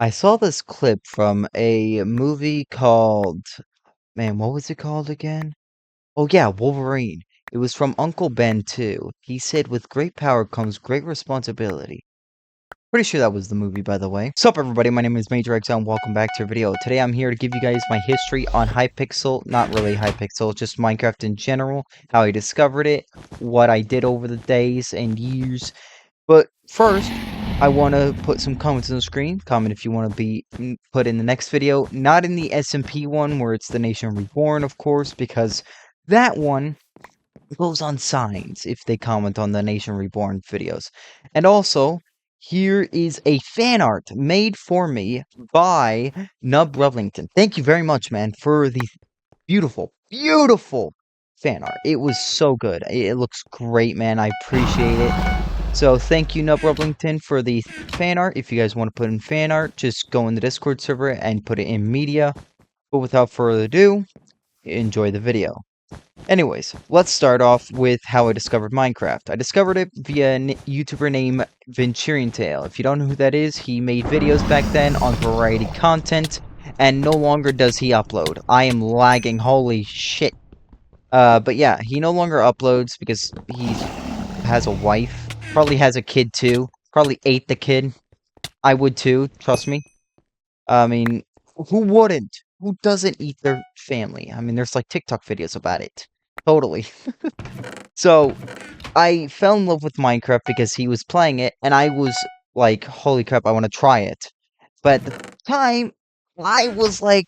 I saw this clip from a movie called, man, what was it called again? Oh yeah, Wolverine. It was from Uncle Ben too. He said, "With great power comes great responsibility." Pretty sure that was the movie, by the way. Sup, everybody? My name is Major X, and welcome back to a video. Today, I'm here to give you guys my history on Hypixel. Not really Hypixel, just Minecraft in general. How I discovered it, what I did over the days and years. But first, I want to put some comments on the screen. Comment if you want to be put in the next video. Not in the SMP one, where it's the Nation Reborn, of course, because that one goes on signs if they comment on the Nation Reborn videos. And also, here is a fan art made for me by Nub Revlington. Thank you very much, man, for the beautiful, beautiful fan art. It was so good. It looks great, man. I appreciate it. So thank you, Nub Rublington, for the fan art. If you guys want to put in fan art, just go in the Discord server and put it in media. But without further ado, enjoy the video. Anyways, let's start off with how I discovered Minecraft. I discovered it via a YouTuber named Venturian Tale. If you don't know who that is, he made videos back then on variety content, and no longer does he upload. I am lagging, holy shit. But yeah, he no longer uploads because he has a wife. Probably has a kid too. Probably ate the kid. I would too, trust me. I mean, who wouldn't? Who doesn't eat their family? I mean, there's like TikTok videos about it. Totally. So, I fell in love with Minecraft because he was playing it, and I was like, holy crap, I want to try it. But at the time, I was like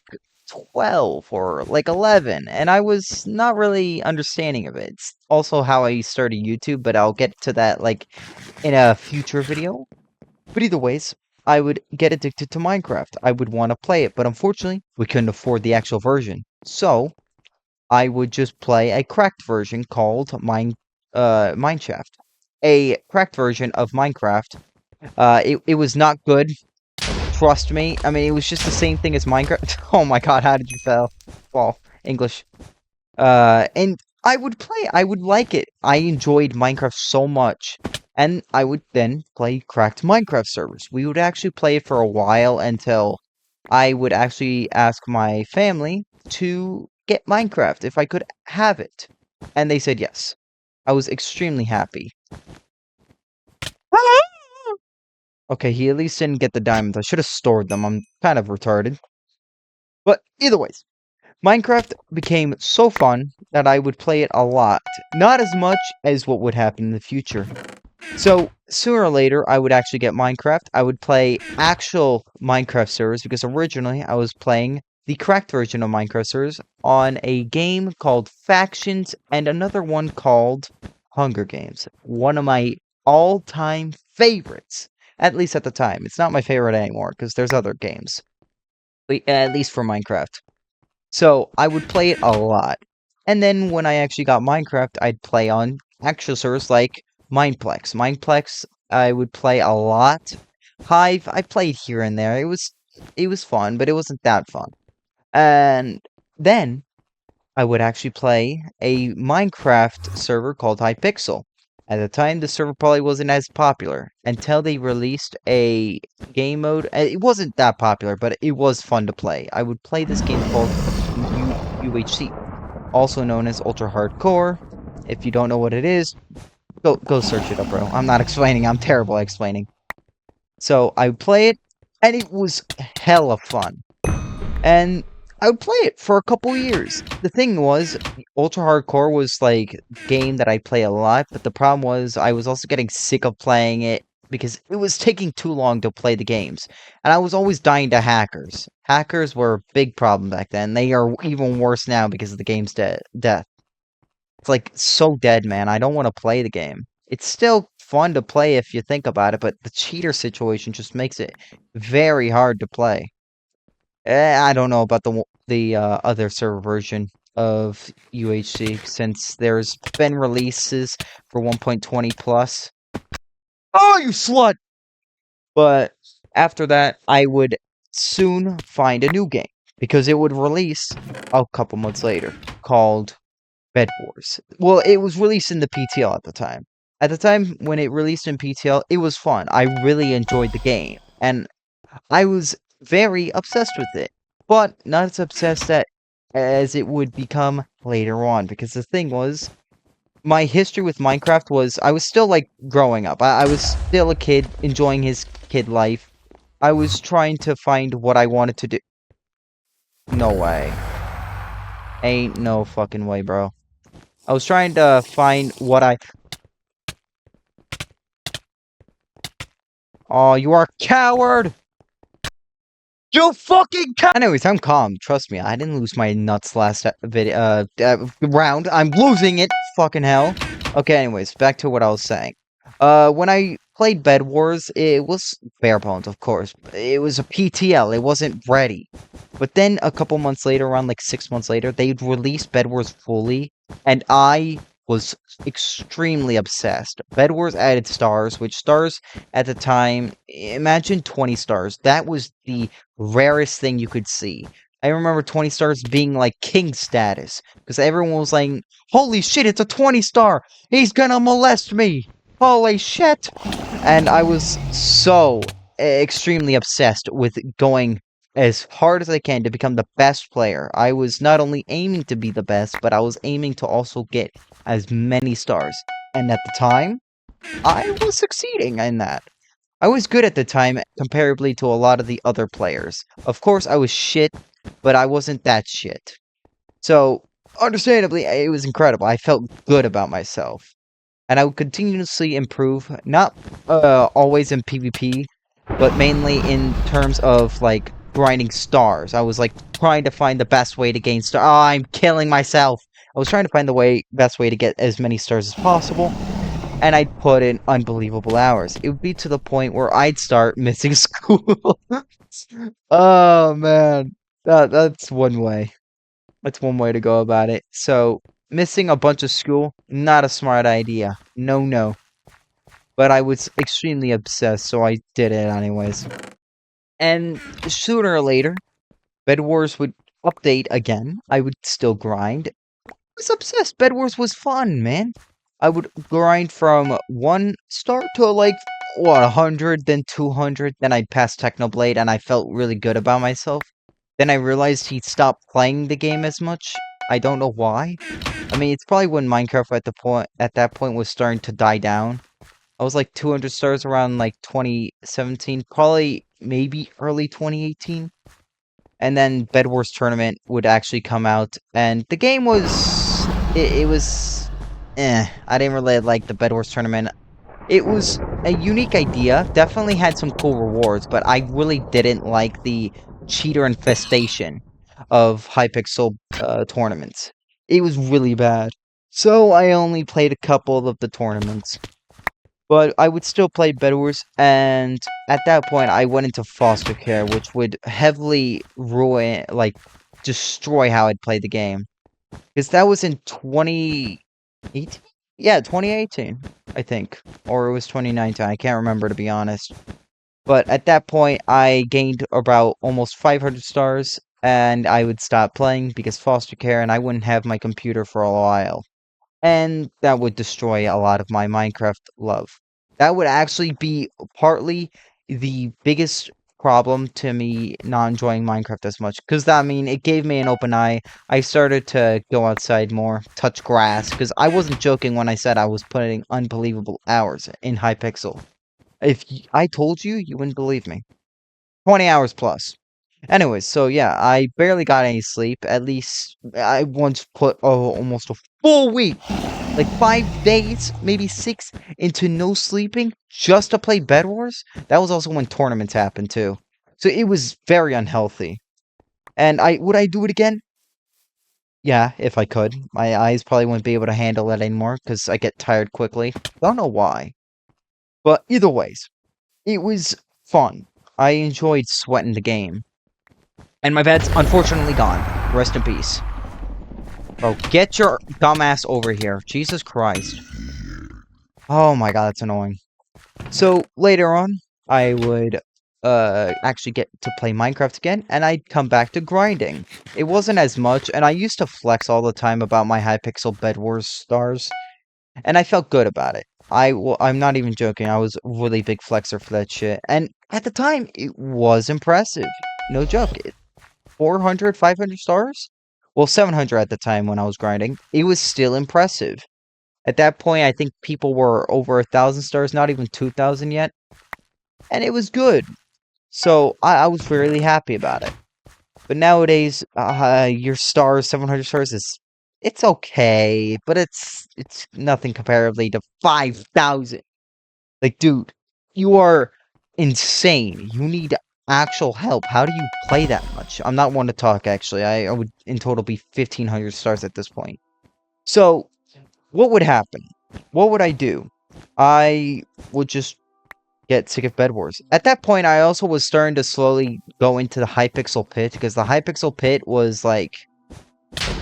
12 or like 11, and I was not really understanding of it. It's also how I started YouTube, but I'll get to that like in a future video. But either ways, I would get addicted to Minecraft. I would want to play it, but unfortunately, we couldn't afford the actual version. So, I would just play a cracked version called Mineshaft. A cracked version of Minecraft. It was not good. Trust me. I mean, it was just the same thing as Minecraft. Oh my god, how did you fail? Well, English. And I would play. I would like it. I enjoyed Minecraft so much. And I would then play cracked Minecraft servers. We would actually play it for a while until I would actually ask my family to get Minecraft if I could have it. And they said yes. I was extremely happy. Okay, he at least didn't get the diamonds. I should have stored them. I'm kind of retarded. But either ways, Minecraft became so fun that I would play it a lot. Not as much as what would happen in the future. So, sooner or later, I would actually get Minecraft. I would play actual Minecraft servers because originally I was playing the cracked version of Minecraft servers on a game called Factions and another one called Hunger Games. One of my all-time favorites. At least at the time. It's not my favorite anymore, because there's other games. But, at least for Minecraft. So, I would play it a lot. And then, when I actually got Minecraft, I'd play on actual servers like Mineplex. Mineplex, I would play a lot. Hive, I played here and there. It was fun, but it wasn't that fun. And then, I would actually play a Minecraft server called Hypixel. At the time, the server probably wasn't as popular until they released a game mode. It wasn't that popular, but it was fun to play. I would play this game called UHC, also known as Ultra Hardcore. If you don't know what it is, go search it up, bro. I'm not explaining. I'm terrible at explaining. So I would play it, and it was hella fun. And I would play it for a couple years. The thing was, Ultra Hardcore was like a game that I play a lot, but the problem was I was also getting sick of playing it because it was taking too long to play the games. And I was always dying to hackers. Hackers were a big problem back then. They are even worse now because of the game's death. It's like so dead, man. I don't want to play the game. It's still fun to play if you think about it, but the cheater situation just makes it very hard to play. I don't know about the other server version of UHC since there's been releases for 1.20 plus. Oh, you slut! But after that, I would soon find a new game because it would release a couple months later called Bedwars. Well, it was released in the PTL at the time. At the time when it released in PTL, it was fun. I really enjoyed the game, and I was very obsessed with it. But not as obsessed as it would become later on, because the thing was, my history with Minecraft was I was still like growing up. I was still a kid enjoying his kid life. I was trying to find what I wanted to do. No way. Ain't no fucking way, bro. I was trying to find what I. Oh, you are a coward! You fucking Anyways, I'm calm. Trust me, I didn't lose my nuts last video round. I'm losing it. Fucking hell. Okay, anyways, back to what I was saying. When I played Bed Wars, it was bare bones, of course. It was a PTL. It wasn't ready. But then a couple months later, around like 6 months later, they released Bed Wars fully, and I was extremely obsessed. Bed Wars added stars, which stars at the time, imagine 20 stars. That was the rarest thing you could see. I remember 20 stars being like king status because everyone was like, "Holy shit, it's a 20 star! He's gonna molest me! Holy shit!" And I was so extremely obsessed with going as hard as I can to become the best player. I was not only aiming to be the best, but I was aiming to also get as many stars. And at the time, I was succeeding in that. I was good at the time, comparably to a lot of the other players. Of course, I was shit, but I wasn't that shit. So, understandably, it was incredible. I felt good about myself. And I would continuously improve, not always in PvP, but mainly in terms of, like, grinding stars. I was, like, trying to find the best way to gain stars. Oh, I'm killing myself! I was trying to find the best way to get as many stars as possible, and I'd put in unbelievable hours. It would be to the point where I'd start missing school. Oh man, that's one way. That's one way to go about it. So missing a bunch of school, not a smart idea. No, no. But I was extremely obsessed, so I did it anyways. And sooner or later, Bed Wars would update again. I would still grind. Was obsessed. Bed Wars was fun, man. I would grind from 1 star to like what 100, then 200, then I'd pass Technoblade, and I felt really good about myself. Then I realized he stopped playing the game as much. I don't know why. I mean, it's probably when Minecraft at that point was starting to die down. I was like 200 stars around like 2017, probably maybe early 2018. And then Bed Wars Tournament would actually come out, and the game was it was I didn't really like the Bed Wars Tournament. It was a unique idea, definitely had some cool rewards, but I really didn't like the cheater infestation of Hypixel tournaments. It was really bad. So I only played a couple of the tournaments. But I would still play Bed Wars, and at that point, I went into foster care, which would heavily ruin, like, destroy how I'd play the game. Because that was in 2018? Yeah, 2018, I think. Or it was 2019, I can't remember, to be honest. But at that point, I gained about almost 500 stars, and I would stop playing because foster care, and I wouldn't have my computer for a while. And that would destroy a lot of my Minecraft love. That would actually be partly the biggest problem to me not enjoying Minecraft as much. Because, I mean, it gave me an open eye. I started to go outside more, touch grass. Because I wasn't joking when I said I was putting unbelievable hours in Hypixel. If I told you, you wouldn't believe me. 20 hours plus. Anyways, so yeah, I barely got any sleep. At least I once put almost a full week, like 5 days, maybe 6, into no sleeping just to play Bed Wars. That was also when tournaments happened too. So it was very unhealthy. And would I do it again? Yeah, if I could. My eyes probably wouldn't be able to handle it anymore because I get tired quickly. Don't know why. But either ways, it was fun. I enjoyed sweating the game. And my bed's unfortunately gone. Rest in peace. Bro, get your dumbass over here. Jesus Christ. Oh my god, that's annoying. So, later on, I would actually get to play Minecraft again, and I'd come back to grinding. It wasn't as much, and I used to flex all the time about my Hypixel Bedwars stars, and I felt good about it. I'm not even joking, I was a really big flexer for that shit, and at the time, it was impressive. no joke, 400, 500 stars? Well, 700 at the time when I was grinding. It was still impressive. At that point, I think people were over 1,000 stars, not even 2,000 yet. And it was good. So I was really happy about it. But nowadays, your stars, 700 stars it's okay, but it's nothing comparably to 5,000. Like, dude, you are insane. You need actual help. How do you play that much? I'm not one to talk, actually. I would, in total, be 1,500 stars at this point. So, what would happen? What would I do? I would just get sick of Bedwars. At that point, I also was starting to slowly go into the Hypixel Pit, because the Hypixel Pit was, like...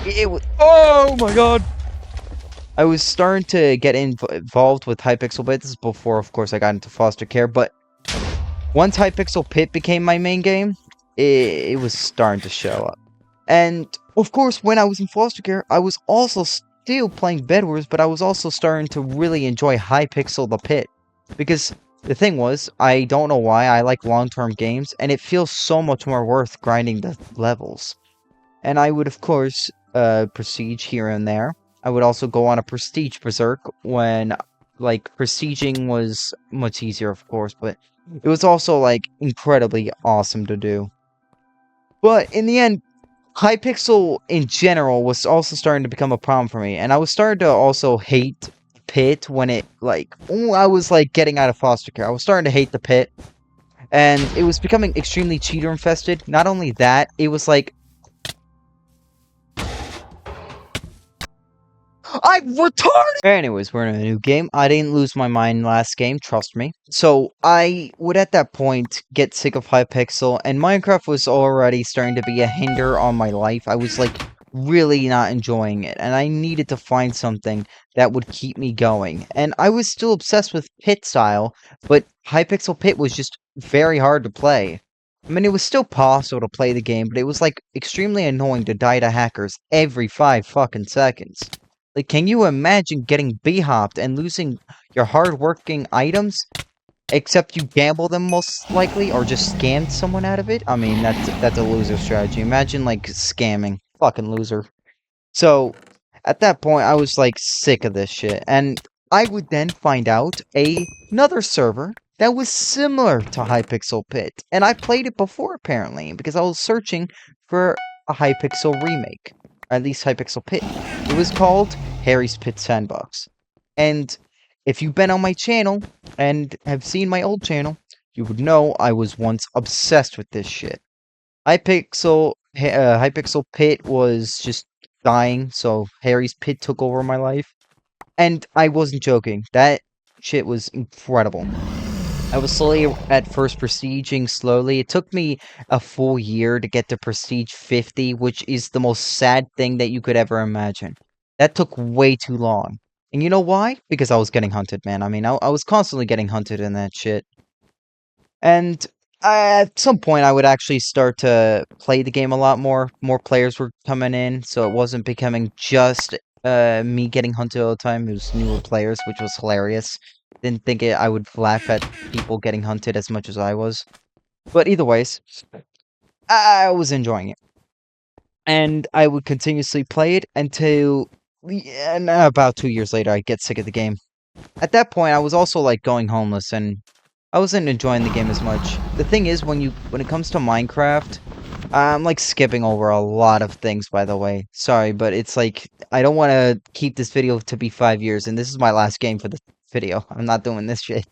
It was... Oh, my God! I was starting to get involved with Hypixel Pit. This is before, of course, I got into foster care, but once Hypixel Pit became my main game, it was starting to show up. And, of course, when I was in foster care, I was also still playing Bedwars, but I was also starting to really enjoy Hypixel the Pit. Because the thing was, I don't know why, I like long-term games, and it feels so much more worth grinding the levels. And I would, of course, prestige here and there. I would also go on a prestige berserk when, like, prestiging was much easier, of course, but it was also, like, incredibly awesome to do. But in the end, Hypixel in general was also starting to become a problem for me, and I was starting to also hate Pit when it, like, I was, like, getting out of foster care. I was starting to hate the Pit, and it was becoming extremely cheater-infested. Not only that, it was, like, I'm retarded! Anyways, we're in a new game. I didn't lose my mind last game, trust me. So, I would at that point get sick of Hypixel, and Minecraft was already starting to be a hinder on my life. I was, like, really not enjoying it, and I needed to find something that would keep me going. And I was still obsessed with Pit style, but Hypixel Pit was just very hard to play. I mean, it was still possible to play the game, but it was, like, extremely annoying to die to hackers every 5 fucking seconds. Like, can you imagine getting b-hopped and losing your hard-working items? Except you gamble them most likely, or just scammed someone out of it? I mean, that's a loser strategy. Imagine, like, scamming. Fucking loser. So, at that point, I was, like, sick of this shit. And I would then find out another server that was similar to Hypixel Pit. And I played it before, apparently, because I was searching for a Hypixel remake. Or at least Hypixel Pit. It was called Harry's Pit Sandbox. And if you've been on my channel and have seen my old channel, you would know I was once obsessed with this shit. Hypixel Pit was just dying, so Harry's Pit took over my life. And I wasn't joking. That shit was incredible. I was slowly at first prestiging slowly. It took me a full year to get to prestige 50, which is the most sad thing that you could ever imagine. That took way too long. And you know why? Because I was getting hunted, man. I mean, I was constantly getting hunted in that shit. And at some point, I would actually start to play the game a lot more. More players were coming in, so it wasn't becoming just me getting hunted all the time. It was newer players, which was hilarious. Didn't think I would laugh at people getting hunted as much as I was. But either ways, I was enjoying it. And I would continuously play it until about 2 years later, I'd get sick of the game. At that point, I was also, like, going homeless, and I wasn't enjoying the game as much. The thing is, when it comes to Minecraft, I'm, like, skipping over a lot of things, by the way. Sorry, but it's, like, I don't want to keep this video to be 5 years, and this is my last game for the video. I'm not doing this shit.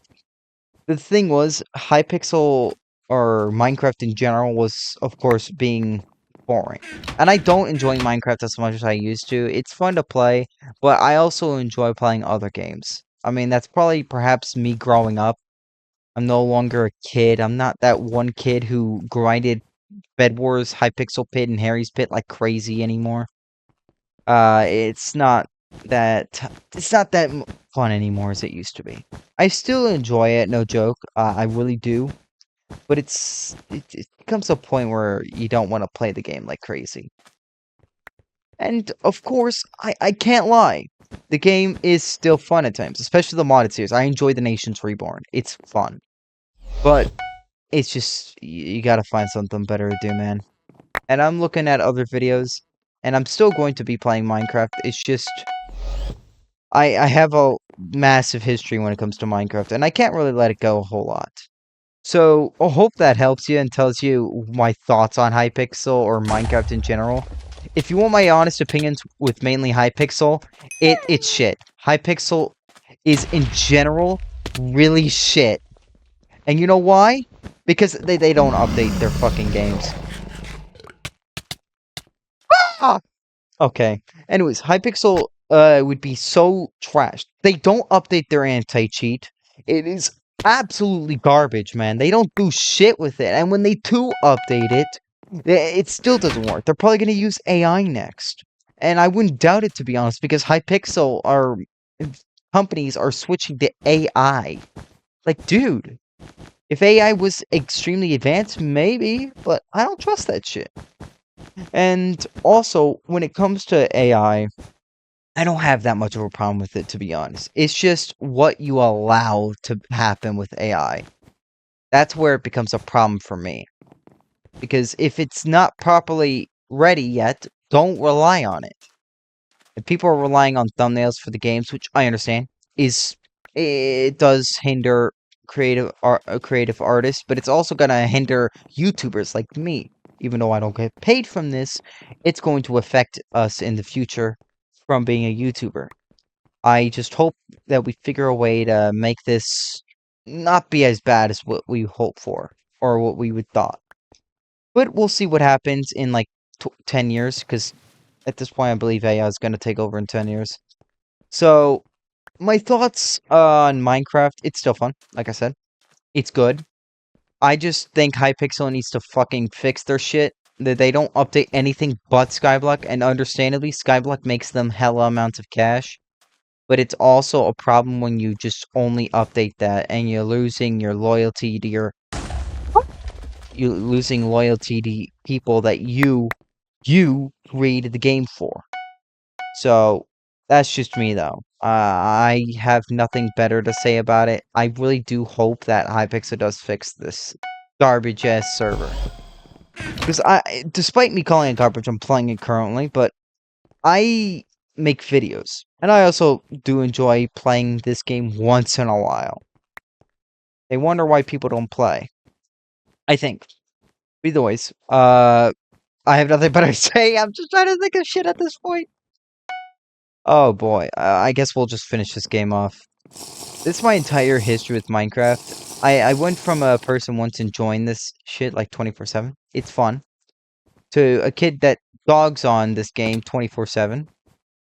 The thing was, Hypixel, or Minecraft in general, was, of course, being boring. And I don't enjoy Minecraft as much as I used to. It's fun to play, but I also enjoy playing other games. I mean, that's probably perhaps me growing up. I'm no longer a kid. I'm not that one kid who grinded Bedwars, Hypixel Pit, and Harry's Pit like crazy anymore. It's not that fun anymore as it used to be. I still enjoy it, no joke. I really do. But it comes a point where you don't want to play the game like crazy. And, of course, I can't lie. The game is still fun at times, especially the modded series. I enjoy the Nations Reborn. It's fun. But it's just you gotta find something better to do, man. And I'm looking at other videos, and I'm still going to be playing Minecraft. It's just I have a massive history when it comes to Minecraft, and I can't really let it go a whole lot. So I hope that helps you and tells you my thoughts on Hypixel or Minecraft in general. If you want my honest opinions with mainly Hypixel, it's shit. Hypixel is in general really shit. And you know why? Because they don't update their fucking games. Ah! Okay. Anyways, Hypixel would be so trashed. They don't update their anti-cheat. It is absolutely garbage, man. They don't do shit with it. And when they do update it, it still doesn't work. They're probably going to use AI next. And I wouldn't doubt it, to be honest, because Hypixel are companies are switching to AI. Like, dude, if AI was extremely advanced, maybe, but I don't trust that shit. And also, when it comes to AI, I don't have that much of a problem with it, to be honest. It's just what you allow to happen with AI. That's where it becomes a problem for me. Because if it's not properly ready yet, don't rely on it. If people are relying on thumbnails for the games, which I understand, is it does hinder creative artists, but it's also gonna hinder YouTubers like me. Even though I don't get paid from this, it's going to affect us in the future from being a YouTuber. I just hope that we figure a way to make this not be as bad as what we hope for or what we would thought. But we'll see what happens in like 10 years, because at this point I believe AI is going to take over in 10 years. So, my thoughts on Minecraft, it's still fun, like I said. It's good. I just think Hypixel needs to fucking fix their shit. That they don't update anything but Skyblock, and understandably, Skyblock makes them hella amounts of cash. But it's also a problem when you just only update that and you're losing your loyalty to you're losing loyalty to people that you created the game for. So that's just me though. I have nothing better to say about it. I really do hope that Hypixel does fix this garbage ass server. Because despite me calling it garbage, I'm playing it currently, but I make videos. And I also do enjoy playing this game once in a while. They wonder why people don't play. I think. Either ways, I have nothing better to say. I'm just trying to think of shit at this point. Oh boy, I guess we'll just finish this game off. This is my entire history with Minecraft. I went from a person once enjoying this shit like 24/7. It's fun. To a kid that dogs on this game 24/7.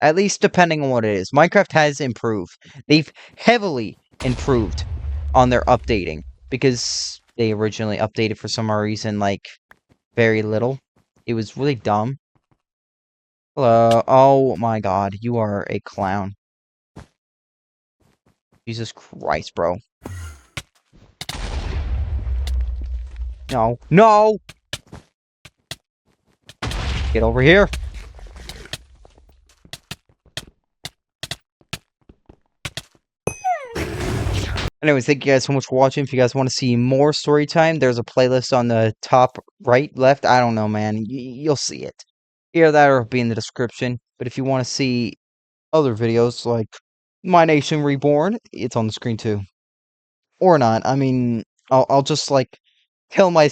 At least depending on what it is. Minecraft has improved. They've heavily improved on their updating. Because they originally updated for some reason, like, very little. It was really dumb. Hello. Oh my god, you are a clown. Jesus Christ, bro. No. No! Get over here. Anyways, thank you guys so much for watching. If you guys want to see more story time, there's a playlist on the top right, left. I don't know, man. You'll see it. Either that or it'll be in the description. But if you want to see other videos like My Nation Reborn, it's on the screen too. Or not. I mean, I'll just like tell myself